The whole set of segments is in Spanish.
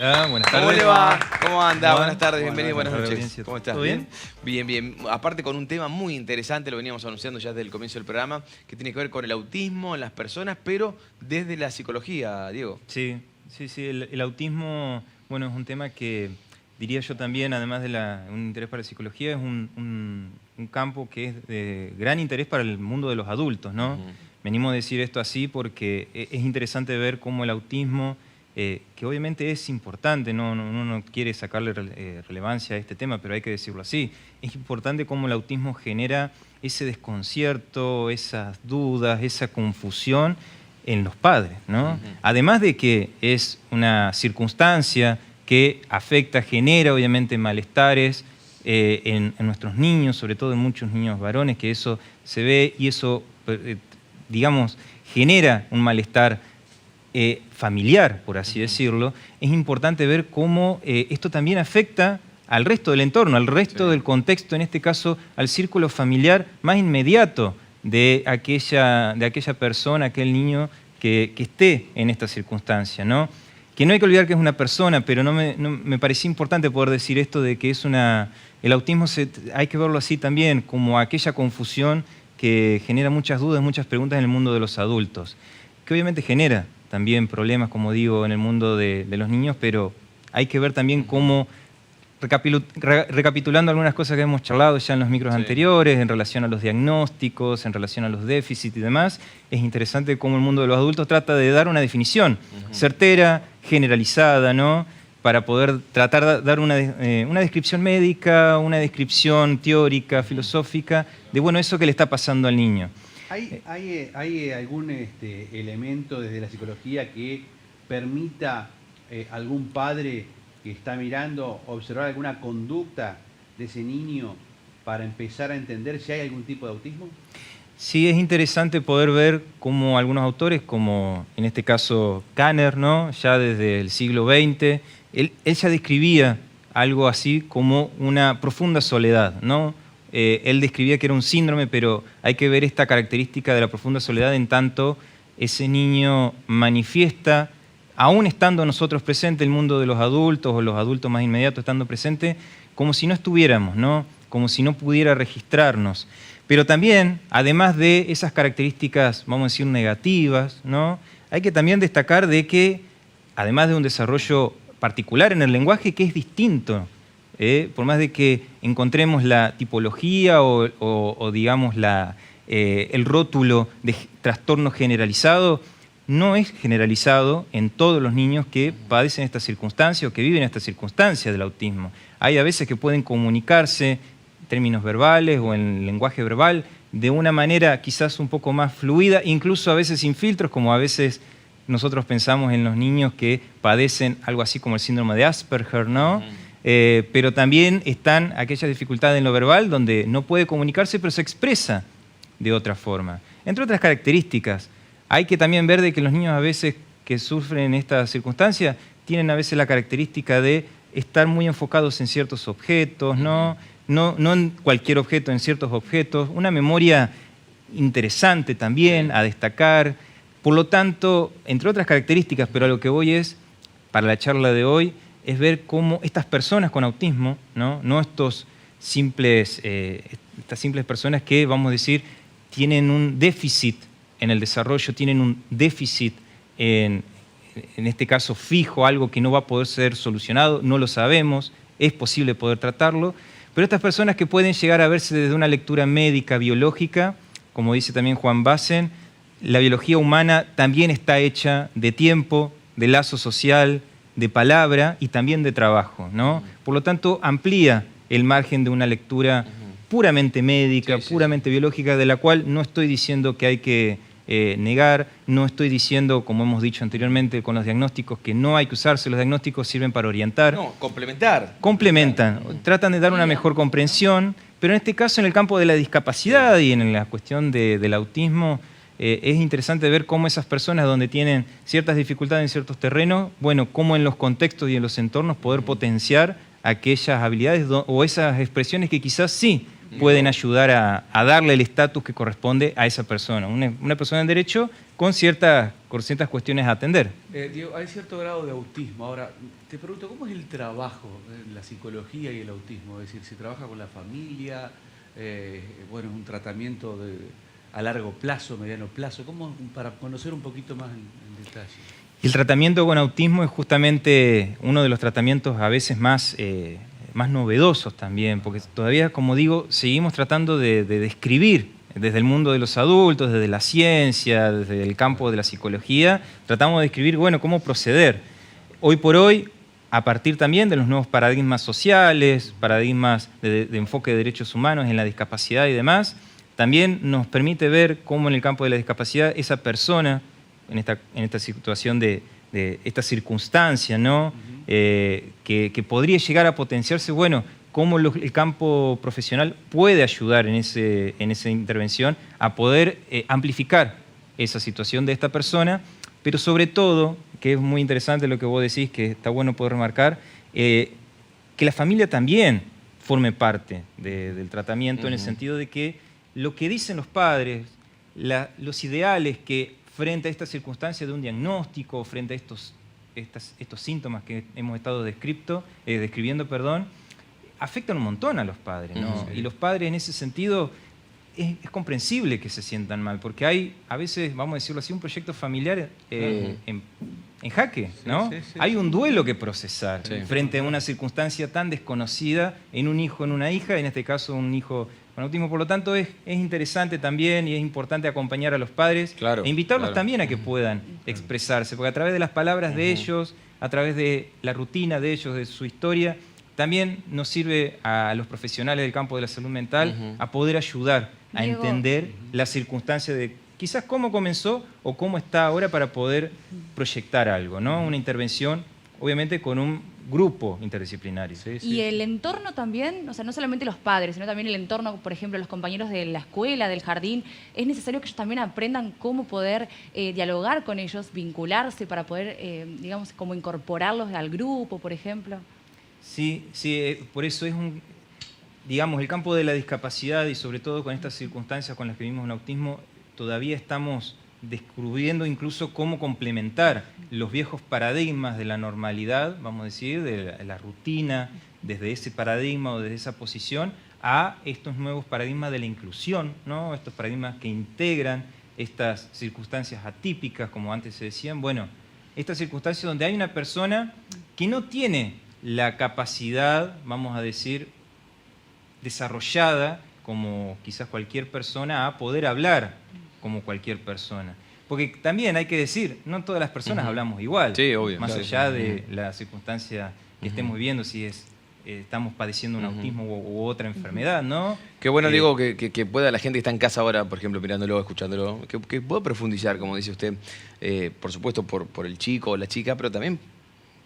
Buenas tardes. ¿Cómo le va? ¿Cómo anda? ¿Cómo va? Buenas tardes, ¿Cómo bienvenido, anda? buenas noches. Audiencia. ¿Cómo estás? ¿Todo bien? Bien, bien. Aparte con un tema muy interesante, lo veníamos anunciando ya desde el comienzo del programa, que tiene que ver con el autismo en las personas, pero desde la psicología, Diego. Sí. El autismo, bueno, es un tema que diría yo también, además de un interés para la psicología, es un campo que es de gran interés para el mundo de los adultos, ¿no? Venimos a decir esto así porque es interesante ver cómo el autismo, que obviamente es importante, uno no quiere sacarle relevancia a este tema, pero hay que decirlo así, es importante cómo el autismo genera ese desconcierto, esas dudas, esa confusión en los padres, ¿no? Además de que es una circunstancia que afecta, genera obviamente malestares en nuestros niños, sobre todo en muchos niños varones, que eso se ve y eso, digamos, genera un malestar familiar, por así decirlo. Es importante ver cómo esto también afecta al resto del entorno, al resto del contexto, en este caso al círculo familiar más inmediato de aquella persona, aquel niño que esté en esta circunstancia, ¿no? Que no hay que olvidar que es una persona, pero me parecía importante poder decir esto de que es el autismo hay que verlo así también, como aquella confusión que genera muchas dudas, muchas preguntas en el mundo de los adultos, que obviamente genera también problemas, como digo, en el mundo de los niños, pero hay que ver también cómo, recapitulando algunas cosas que hemos charlado ya en los micros anteriores, en relación a los diagnósticos, en relación a los déficits y demás, es interesante cómo el mundo de los adultos trata de dar una definición certera, generalizada, ¿no? Para poder tratar de dar una descripción médica, una descripción teórica, filosófica, de bueno, eso que le está pasando al niño. ¿Hay algún elemento desde la psicología que permita algún padre que está mirando observar alguna conducta de ese niño para empezar a entender si hay algún tipo de autismo? Sí, es interesante poder ver cómo algunos autores, como en este caso Kanner, ¿no? Ya desde el siglo XX, él ya describía algo así como una profunda soledad, ¿no? Él describía que era un síndrome, pero hay que ver esta característica de la profunda soledad en tanto ese niño manifiesta, aún estando nosotros presentes, el mundo de los adultos o los adultos más inmediatos estando presentes, como si no estuviéramos, ¿no? Como si no pudiera registrarnos. Pero también, además de esas características, vamos a decir, negativas, ¿no? Hay que también destacar de que, además de un desarrollo particular en el lenguaje que es distinto, por más de que encontremos la tipología o digamos, el rótulo de trastorno generalizado, no es generalizado en todos los niños que padecen esta circunstancia o que viven esta circunstancia del autismo. Hay a veces que pueden comunicarse en términos verbales o en lenguaje verbal de una manera quizás un poco más fluida, incluso a veces sin filtros, como a veces nosotros pensamos en los niños que padecen algo así como el síndrome de Asperger, ¿no? Pero también están aquellas dificultades en lo verbal donde no puede comunicarse, pero se expresa de otra forma. Entre otras características, hay que también ver de que los niños a veces que sufren esta circunstancia tienen a veces la característica de estar muy enfocados en ciertos objetos, ¿no? No en cualquier objeto, en ciertos objetos. Una memoria interesante también a destacar. Por lo tanto, entre otras características, pero a lo que voy es, para la charla de hoy, es ver cómo estas personas con autismo, no estas simples personas que, vamos a decir, tienen un déficit en el desarrollo, tienen un déficit en este caso fijo, algo que no va a poder ser solucionado, no lo sabemos, es posible poder tratarlo, pero estas personas que pueden llegar a verse desde una lectura médica, biológica, como dice también Juan Bassen, la biología humana también está hecha de tiempo, de lazo social, de palabra y también de trabajo, ¿no? Por lo tanto, amplía el margen de una lectura puramente médica, puramente biológica, de la cual no estoy diciendo que hay que negar, no estoy diciendo, como hemos dicho anteriormente con los diagnósticos, que no hay que usarse, los diagnósticos sirven para orientar. No, complementar. Complementan, tratan de dar una mejor comprensión, pero en este caso en el campo de la discapacidad y en la cuestión del autismo, es interesante ver cómo esas personas donde tienen ciertas dificultades en ciertos terrenos, bueno, cómo en los contextos y en los entornos poder potenciar aquellas habilidades o esas expresiones que quizás sí pueden ayudar a darle el estatus que corresponde a esa persona. Una persona en derecho con ciertas cuestiones a atender. Diego, hay cierto grado de autismo. Ahora, te pregunto, ¿cómo es el trabajo en la psicología y el autismo? Es decir, ¿se trabaja con la familia? Bueno, es un tratamiento a largo plazo, mediano plazo. ¿Cómo, para conocer un poquito más en detalle? El tratamiento con autismo es justamente uno de los tratamientos a veces más novedosos también, porque todavía, como digo, seguimos tratando de describir desde el mundo de los adultos, desde la ciencia, desde el campo de la psicología, tratamos de describir, bueno, cómo proceder. Hoy por hoy, a partir también de los nuevos paradigmas sociales, paradigmas de enfoque de derechos humanos en la discapacidad y demás, también nos permite ver cómo en el campo de la discapacidad esa persona, en esta situación de esta circunstancia, ¿no? Que podría llegar a potenciarse, bueno, cómo el campo profesional puede ayudar en esa intervención a poder amplificar esa situación de esta persona, pero sobre todo, que es muy interesante lo que vos decís, que está bueno poder remarcar, que la familia también forme parte del tratamiento, en el sentido de que lo que dicen los padres, los ideales que frente a esta circunstancia de un diagnóstico, frente a estos síntomas que hemos estado describiendo, afectan un montón a los padres, ¿no? Y los padres en ese sentido es comprensible que se sientan mal, porque hay a veces, vamos a decirlo así, un proyecto familiar en jaque, ¿no? Sí. Hay un duelo que procesar frente a una circunstancia tan desconocida en un hijo, en una hija, en este caso un hijo con autismo. Por lo tanto, es interesante también y es importante acompañar a los padres e invitarlos también a que puedan expresarse, porque a través de las palabras de ellos, a través de la rutina de ellos, de su historia, también nos sirve a los profesionales del campo de la salud mental a poder ayudar a entender la circunstancia de quizás cómo comenzó o cómo está ahora para poder proyectar algo, ¿no? Una intervención, obviamente, con un grupo interdisciplinario. Y el entorno también, o sea, no solamente los padres, sino también el entorno, por ejemplo, los compañeros de la escuela, del jardín, es necesario que ellos también aprendan cómo poder dialogar con ellos, vincularse para poder, digamos, como incorporarlos al grupo, por ejemplo. Sí, por eso es digamos, el campo de la discapacidad y sobre todo con estas circunstancias con las que vivimos en autismo, todavía estamos descubriendo incluso cómo complementar los viejos paradigmas de la normalidad, vamos a decir, de la rutina, desde ese paradigma o desde esa posición, a estos nuevos paradigmas de la inclusión, ¿no? Estos paradigmas que integran estas circunstancias atípicas, como antes se decían. Bueno, estas circunstancias donde hay una persona que no tiene la capacidad, vamos a decir, desarrollada, como quizás cualquier persona, a poder hablar como cualquier persona. Porque también hay que decir, no todas las personas hablamos igual. Sí, obvio. Más allá de la circunstancia que estemos viviendo, si estamos padeciendo un autismo u otra enfermedad, ¿no? Qué bueno, digo, que pueda la gente que está en casa ahora, por ejemplo, mirándolo, escuchándolo, que pueda profundizar, como dice usted, por supuesto por el chico o la chica, pero también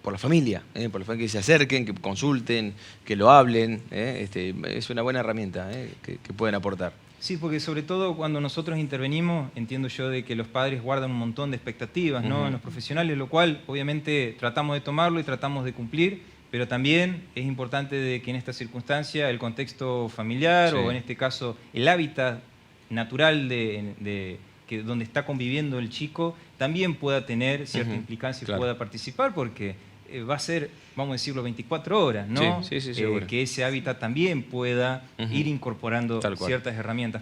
por la familia, que se acerquen, que consulten, que lo hablen. Es una buena herramienta que pueden aportar. Sí, porque sobre todo cuando nosotros intervenimos, entiendo yo de que los padres guardan un montón de expectativas, ¿no? En los profesionales, lo cual obviamente tratamos de tomarlo y tratamos de cumplir, pero también es importante de que en esta circunstancia el contexto familiar o en este caso el hábitat natural donde está conviviendo el chico también pueda tener cierta implicancia y pueda participar, porque va a ser, vamos a decirlo, 24 horas, ¿no? Sí, que ese hábitat también pueda ir incorporando ciertas herramientas.